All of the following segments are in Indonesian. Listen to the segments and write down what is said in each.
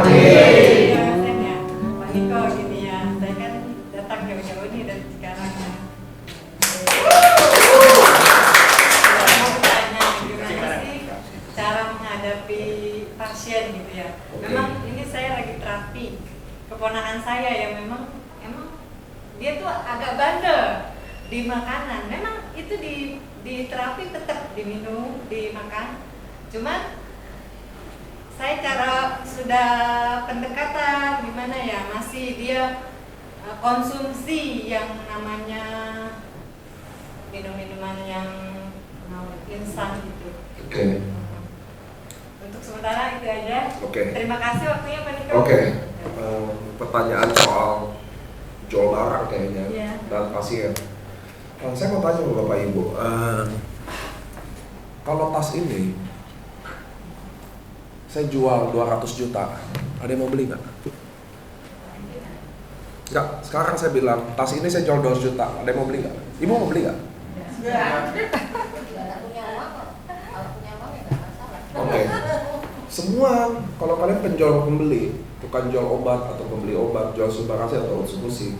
Amin. Ya, Pak Niko gini ya, saya kan datang jauh-jauh nih dari sekarang ya. Mau tanya gimana sih cara menghadapi pasien gitu ya. Memang ini saya lagi terapi keponakan saya yang emang dia tuh agak bandel di makanan. Memang itu di terapi tetap diminum, dimakan. Cuman saya cara sudah pendekatan gimana ya, masih dia konsumsi yang namanya minum-minuman yang instan gitu. Oke. Untuk sementara itu aja. Oke. Terima kasih waktunya Pak Niko. Oke. Pertanyaan soal jual barang kayaknya Iya. dan pasien. Saya mau tanya sama Bapak Ibu, kalau tas ini saya jual 200 juta, ada yang mau beli nggak? Nggak, sekarang saya bilang tas ini saya jual 200 juta, ada yang mau beli nggak? Ibu mau beli nggak? Oke. Semua, kalau kalian penjual pembeli, bukan jual obat atau pembeli obat, jual subarasi atau eksekusi,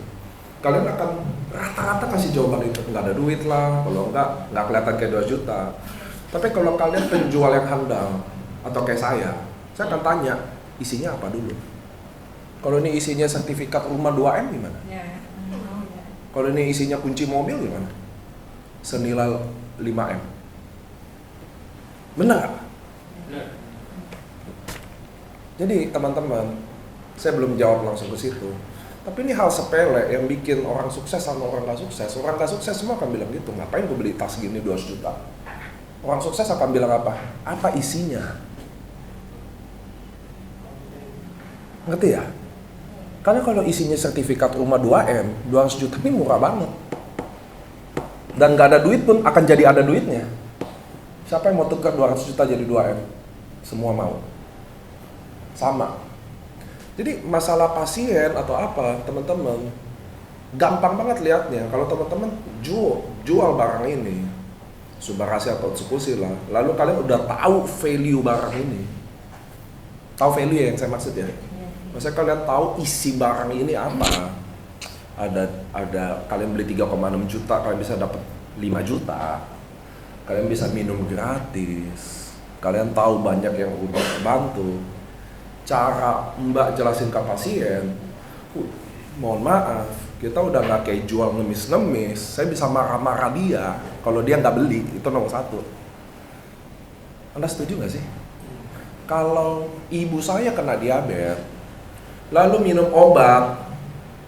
kalian akan rata-rata kasih jawaban itu, nggak ada duit lah, kalau nggak kelihatan kayak 2 juta. Tapi kalau kalian penjual yang handal atau kayak saya akan tanya isinya apa dulu. Kalau ini isinya sertifikat rumah 2M gimana? Ya. Kalau ini isinya kunci mobil gimana? Senilai 5M. Benar nggak? Jadi teman-teman, saya belum jawab langsung ke situ. Tapi ini hal sepele yang bikin orang sukses sama orang gak sukses. Orang gak sukses semua akan bilang gitu, ngapain gue beli tas gini 200 juta? Orang sukses akan bilang apa? Apa isinya? Ngerti ya? Karena kalau isinya sertifikat rumah 2M, 200 juta ini murah banget. Dan gak ada duit pun akan jadi ada duitnya. Siapa yang mau tukar 200 juta jadi 2M? Semua mau. Sama. Jadi masalah pasien atau apa, teman-teman, gampang banget lihatnya. Kalau teman-teman jual barang ini, subarasi atau eksekusi lah, lalu kalian udah tahu value barang ini. Tahu value ya yang saya maksud ya? Maksudnya kalian tahu isi barang ini apa. Ada kalian beli 3,6 juta, kalian bisa dapat 5 juta. Kalian bisa minum gratis. Kalian tahu banyak yang udah bantu. Cara Mbak jelasin ke pasien, mohon maaf, kita udah nggak kayak jual ngemis-ngemis. Saya bisa marah-marah dia kalau dia nggak beli, itu nomor 1. Anda setuju nggak sih? Kalau ibu saya kena diabetes, lalu minum obat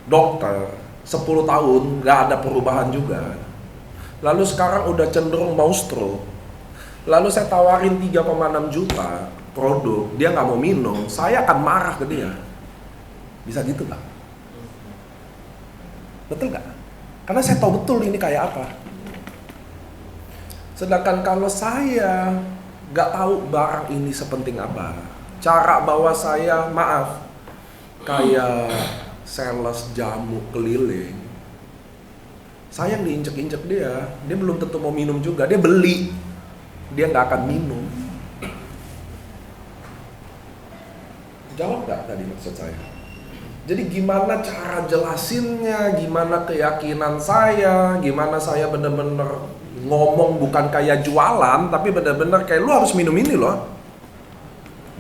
dokter 10 tahun nggak ada perubahan juga, lalu sekarang udah cenderung mau stroke, lalu saya tawarin 3,6 juta produk, dia nggak mau minum, saya akan marah ke dia. Bisa gitu nggak? Betul nggak? Karena saya tahu betul ini kayak apa. Sedangkan kalau saya nggak tahu barang ini sepenting apa, cara bawa saya, maaf, kayak sales jamu keliling, saya yang diinjek-injek dia belum tentu mau minum juga, dia beli, dia nggak akan minum. Jawab nggak tadi maksud saya? Jadi gimana cara jelasinnya, gimana keyakinan saya, gimana saya bener-bener ngomong bukan kayak jualan, tapi bener-bener kayak lu harus minum ini loh.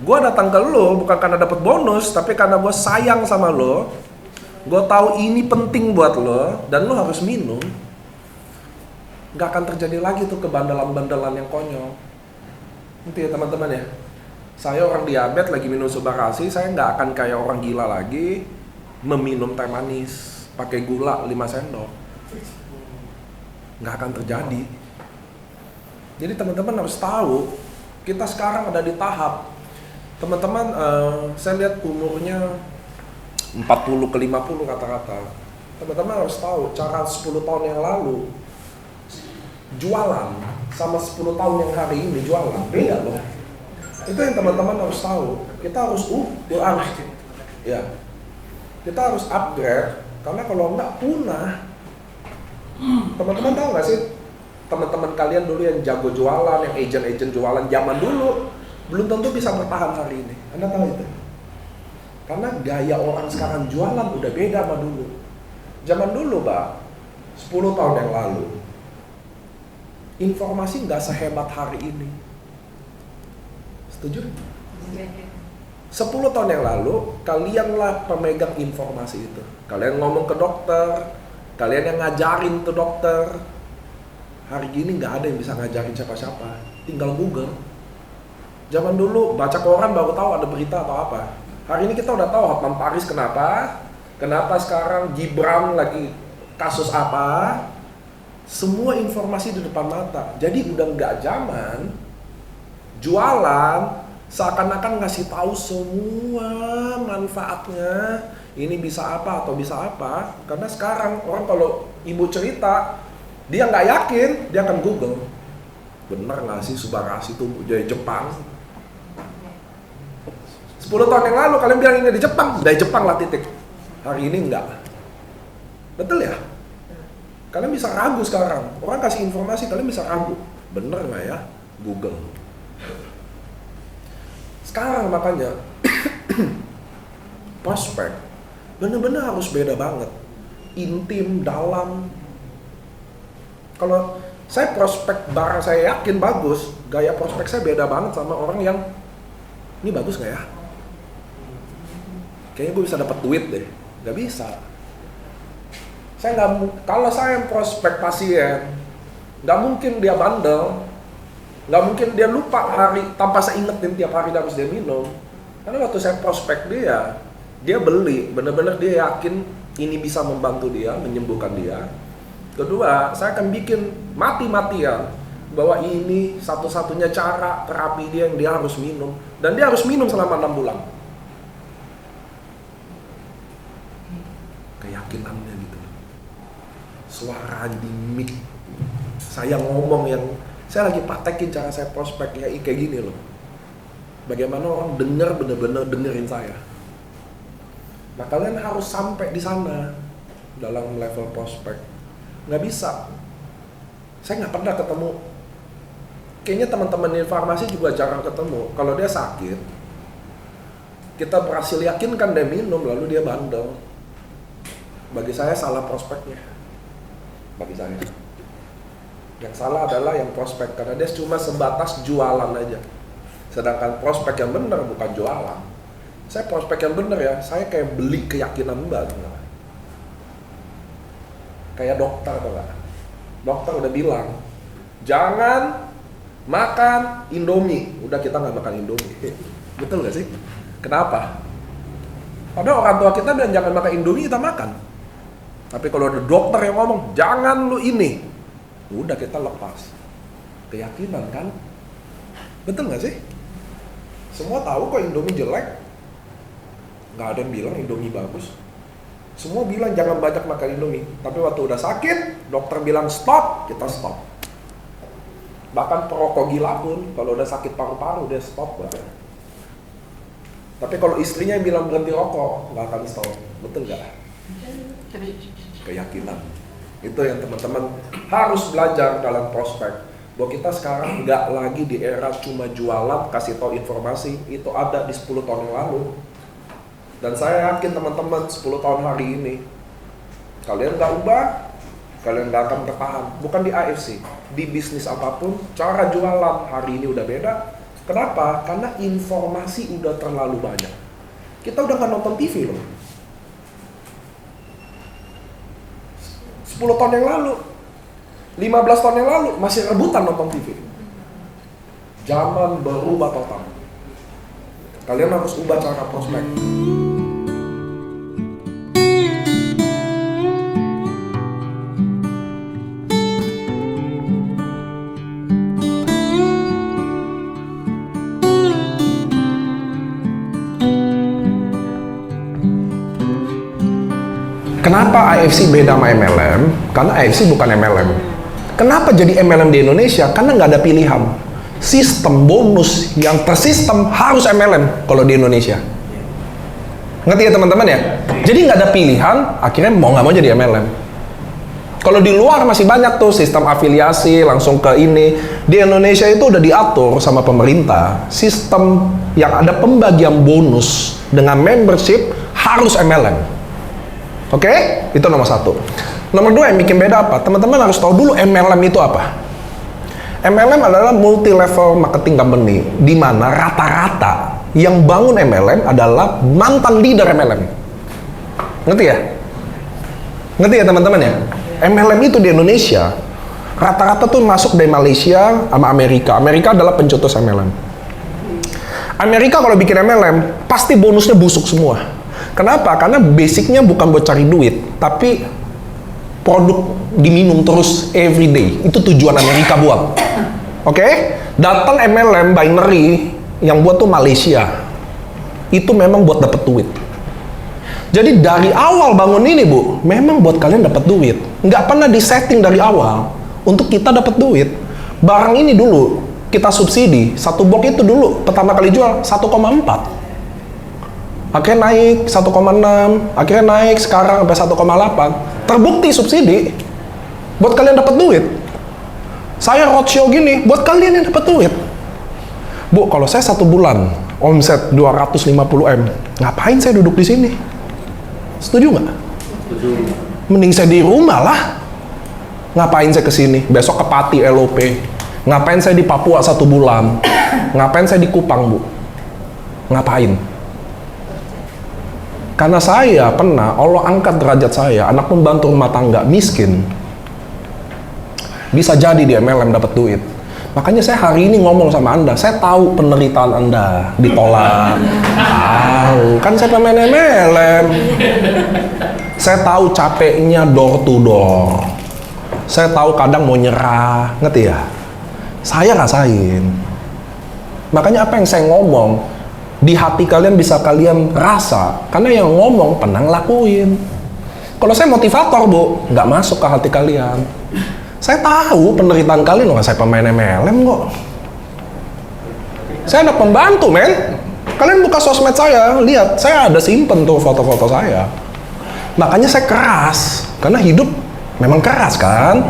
Gue datang ke lu bukan karena dapat bonus, tapi karena gue sayang sama lo. Gue tahu ini penting buat lo dan lo harus minum. Gak akan terjadi lagi tuh kebandelan-bandelan yang konyol. Nanti ya teman-teman ya. Saya orang diabetes lagi minum subarasi, saya nggak akan kayak orang gila lagi meminum teh manis pakai gula 5 sendok. Nggak akan terjadi. Jadi teman-teman harus tahu, kita sekarang ada di tahap, teman-teman, saya lihat umurnya 40 ke 50 rata-rata. Teman-teman harus tahu, cara 10 tahun yang lalu jualan sama 10 tahun yang hari ini jualan, beda loh. Itu yang teman-teman harus tahu. Kita harus kita harus upgrade, karena kalau enggak punah. Teman-teman tahu nggak sih, teman-teman kalian dulu yang jago jualan, yang agent-agent jualan zaman dulu belum tentu bisa bertahan hari ini. Anda tahu itu? Karena gaya orang sekarang jualan udah beda sama dulu. Zaman dulu, Mbak, 10 tahun yang lalu, informasi nggak sehebat hari ini. Setuju? 10 tahun yang lalu, kalianlah pemegang informasi itu. Kalian ngomong ke dokter, kalian yang ngajarin tuh dokter. Hari ini nggak ada yang bisa ngajarin siapa-siapa, tinggal Google. Zaman dulu baca koran baru tahu ada berita atau apa. Hari ini kita udah tahu Hotman Paris kenapa sekarang Gibran lagi kasus apa. Semua informasi di depan mata. Jadi udah nggak zaman jualan seakan-akan ngasih tahu semua manfaatnya. Ini bisa apa atau bisa apa. Karena sekarang orang kalau ibu cerita, dia nggak yakin, dia akan Google. Bener nggak sih Subarashi itu dari Jepang? 10 tahun yang lalu kalian bilang ini dari Jepang lah titik. Hari ini enggak. Betul ya? Kalian bisa ragu sekarang. Orang kasih informasi, kalian bisa ragu. Bener nggak ya? Google. Sekarang makanya prospek bener-bener harus beda banget. Intim, dalam. Kalau saya prospek barang saya yakin bagus, gaya prospek saya beda banget sama orang yang ini bagus nggak ya? Kayaknya gue bisa dapat duit deh. Nggak bisa. Saya nggak, kalau saya yang prospek pasien, nggak mungkin dia bandel, nggak mungkin dia lupa hari tanpa saya ingetin tiap hari harus dia minum. Karena waktu saya prospek dia beli, bener-bener dia yakin ini bisa membantu dia, menyembuhkan dia. Kedua, saya akan bikin mati-matian bahwa ini satu-satunya cara terapi dia yang dia harus minum, dan dia harus minum selama 6 bulan. Keyakinannya gitu. Suara di mic saya ngomong yang saya lagi praktekin cara saya prospek kayak gini loh. Bagaimana orang dengar bener-bener dengerin saya. Nah kalian harus sampai di sana dalam level prospek. Nggak bisa. Saya nggak pernah ketemu. Kayaknya teman-teman di farmasi juga jarang ketemu. Kalau dia sakit, kita berhasil yakinkan dia minum lalu dia bandel. Bagi saya salah prospeknya. Bagi saya. Yang salah adalah yang prospek karena dia cuma sebatas jualan aja. Sedangkan prospek yang benar bukan jualan. Saya prospek yang benar ya, saya kayak beli keyakinan Mbak. Kayak dokter atau enggak? Dokter udah bilang, jangan makan Indomie. Udah kita nggak makan Indomie. Betul nggak sih? Kenapa? Padahal orang tua kita bilang jangan makan Indomie, kita makan. Tapi kalau ada dokter yang ngomong, jangan lu ini. Udah kita lepas. Keyakinan kan? Betul nggak sih? Semua tahu kok Indomie jelek. Nggak ada yang bilang Indomie bagus. Semua bilang jangan banyak makan Indomie. Tapi waktu udah sakit, dokter bilang stop, kita stop. Bahkan perokok gila pun, kalau udah sakit paru-paru, dia stop banget. Tapi kalau istrinya yang bilang berhenti rokok, nggak akan stop. Betul nggak? Keyakinan. Itu yang teman-teman harus belajar dalam prospek. Bahwa kita sekarang nggak lagi di era cuma jualan, kasih tahu informasi. Itu ada di 10 tahun yang lalu. Dan saya yakin teman-teman 10 tahun hari ini, kalian nggak ubah, kalian nggak akan bertahan. Bukan di AFC, di bisnis apapun, cara jualan hari ini udah beda. Kenapa? Karena informasi udah terlalu banyak. Kita udah nggak nonton TV loh. 10 tahun yang lalu, 15 tahun yang lalu, masih rebutan nonton TV. Zaman berubah total. Kalian harus ubah cara prospek. Kenapa AFC beda sama MLM? Karena AFC bukan MLM. Kenapa jadi MLM di Indonesia? Karena nggak ada pilihan. Sistem bonus yang tersistem harus MLM kalau di Indonesia. Ngerti ya teman-teman ya? Jadi nggak ada pilihan, akhirnya mau nggak mau jadi MLM. Kalau di luar masih banyak tuh sistem afiliasi langsung ke ini. Di Indonesia itu udah diatur sama pemerintah sistem yang ada pembagian bonus dengan membership harus MLM. Oke? Itu nomor 1. Nomor 2 yang bikin beda apa? Teman-teman harus tahu dulu MLM itu apa. MLM adalah multi level marketing company, di mana rata-rata yang bangun MLM adalah mantan leader MLM. Ngerti ya? Ngerti ya teman-teman ya? MLM itu di Indonesia rata-rata tuh masuk dari Malaysia sama Amerika. Amerika adalah pencetus MLM. Amerika kalau bikin MLM pasti bonusnya busuk semua. Kenapa? Karena basicnya bukan buat cari duit, tapi produk diminum terus every day. Itu tujuan Amerika buat. Oke? Datang MLM binary yang buat tuh Malaysia. Itu memang buat dapet duit. Jadi dari awal bangun ini Bu, memang buat kalian dapat duit. Nggak pernah disetting dari awal untuk kita dapat duit. Barang ini dulu kita subsidi, satu box itu dulu pertama kali jual 1,4. Akhirnya naik 1,6, akhirnya naik sekarang sampai 1,8. Terbukti subsidi buat kalian dapat duit. Saya roadshow gini buat kalian yang dapat duit. Bu, kalau saya 1 bulan omset 250M, ngapain saya duduk di sini? Setuju nggak? Setuju. Mending saya di rumah lah. Ngapain saya kesini? Besok ke Pati LOP. Ngapain saya di Papua 1 bulan? Ngapain saya di Kupang, Bu? Ngapain? Karena saya pernah, Allah angkat derajat saya, anak pembantu rumah tangga, miskin. Bisa jadi di MLM dapat duit. Makanya saya hari ini ngomong sama Anda, saya tahu penderitaan Anda ditolak. Tahu, kan saya pemain MLM. Saya tahu capeknya door to door. Saya tahu kadang mau nyerah, ngerti ya? Saya rasain. Makanya apa yang saya ngomong, di hati kalian bisa kalian rasa. Karena yang ngomong pernah ngelakuin. Kalau saya motivator, Bu, nggak masuk ke hati kalian. Saya tahu penderitaan kalian, loh, saya pemain MLM kok. Saya ada pembantu, men. Kalian buka sosmed saya, lihat, saya ada simpen tuh foto-foto saya. Makanya saya keras, karena hidup memang keras kan.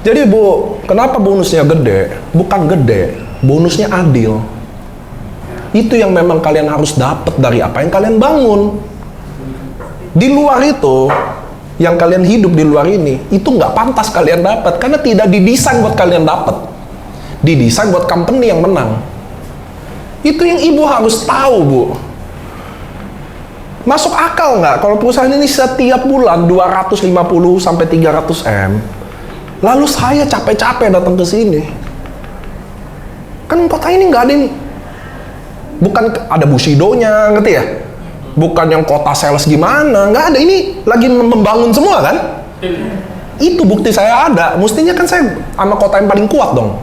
Jadi Bu, kenapa bonusnya gede? Bukan gede, bonusnya adil. Itu yang memang kalian harus dapat dari apa yang kalian bangun. Di luar itu, yang kalian hidup di luar ini, itu nggak pantas kalian dapat karena tidak didesain buat kalian dapat. Didesain buat company yang menang. Itu yang ibu harus tahu, Bu. Masuk akal nggak kalau perusahaan ini setiap bulan 250 sampai 300 M. Lalu saya capek-capek datang ke sini. Kan kota ini nggak ada yang, bukan ada Bushido-nya, ngerti ya? Bukan yang kota sales gimana, nggak ada. Ini lagi membangun semua kan? Itu bukti saya ada. Mestinya kan saya sama kota yang paling kuat dong,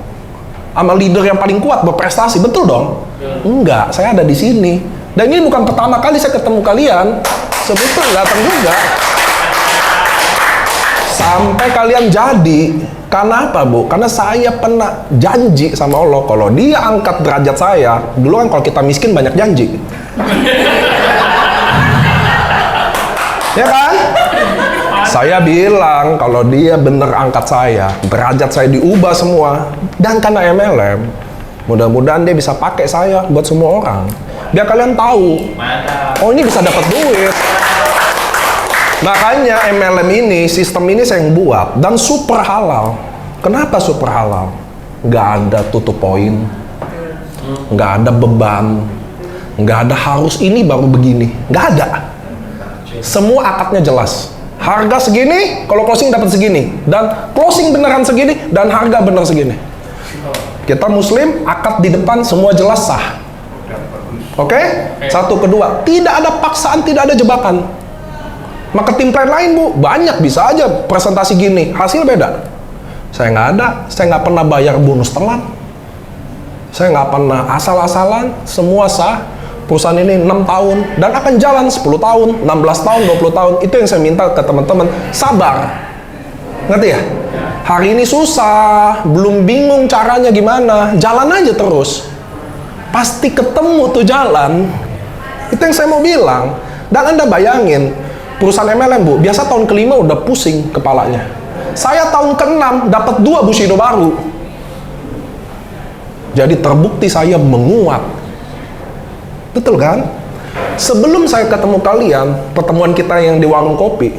sama leader yang paling kuat berprestasi, betul dong? Enggak, saya ada di sini. Dan ini bukan pertama kali saya ketemu kalian. Sebetulnya datang juga. Sampai kalian jadi. Karena apa, Bu? Karena saya pernah janji sama Allah kalau Dia angkat derajat saya. Dulu kan kalau kita miskin banyak janji. Ya kan? Saya bilang kalau Dia bener angkat saya, derajat saya diubah semua. Dan karena MLM, mudah-mudahan Dia bisa pakai saya buat semua orang. Biar kalian tahu, oh ini bisa dapat duit. Makanya MLM ini, sistem ini saya yang buat dan super halal. Kenapa super halal? Nggak ada tutup poin, nggak ada beban, nggak ada harus ini baru begini, nggak ada. Semua akadnya jelas. Harga segini, kalau closing dapat segini, dan closing beneran segini, dan harga bener segini. Kita Muslim, akad di depan semua jelas sah. Oke? Satu, kedua, tidak ada paksaan, tidak ada jebakan. Marketing plan lain, Bu, banyak, bisa aja presentasi gini, hasil beda. Saya nggak ada, saya nggak pernah bayar bonus telat. Saya nggak pernah asal-asalan, semua sah. Perusahaan ini 6 tahun dan akan jalan 10 tahun, 16 tahun, 20 tahun. Itu yang saya minta ke teman-teman, sabar. Ngerti ya? Hari ini susah, belum bingung caranya gimana, jalan aja terus. Pasti ketemu tuh jalan. Itu yang saya mau bilang. Dan Anda bayangin, perusahaan MLM, Bu, biasa tahun kelima udah pusing kepalanya. Saya tahun ke-6 dapat 2 Bushido baru. Jadi terbukti saya menguat. Betul kan? Sebelum saya ketemu kalian, pertemuan kita yang di warung kopi,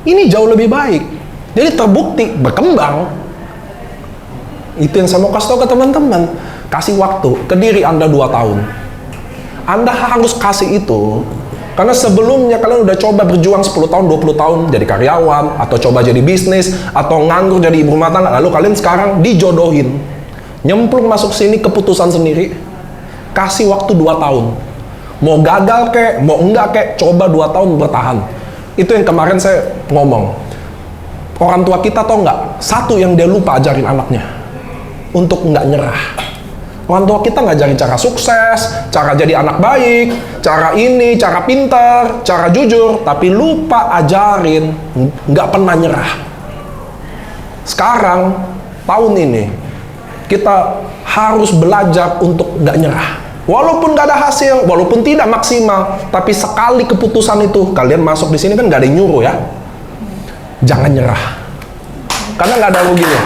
ini jauh lebih baik. Jadi terbukti berkembang. Itu yang saya mau kasih tahu ke teman-teman. Kasih waktu, ke diri Anda 2 tahun. Anda harus kasih itu. Karena sebelumnya kalian udah coba berjuang 10 tahun, 20 tahun jadi karyawan, atau coba jadi bisnis, atau nganggur jadi ibu rumah tangga, lalu kalian sekarang dijodohin. Nyemplung masuk sini keputusan sendiri. Kasih waktu 2 tahun. Mau gagal kek, mau enggak kek, coba 2 tahun bertahan. Itu yang kemarin saya ngomong. Orang tua kita tau nggak? Satu yang dia lupa ajarin anaknya. Untuk nggak nyerah. Orang tua kita ngajarin cara sukses, cara jadi anak baik, cara ini, cara pintar, cara jujur, tapi lupa ajarin nggak pernah nyerah. Sekarang, tahun ini, kita harus belajar untuk nggak nyerah. Walaupun nggak ada hasil, walaupun tidak maksimal, tapi sekali keputusan itu, kalian masuk di sini kan nggak ada yang nyuruh ya. Jangan nyerah. Karena nggak ada ruginya.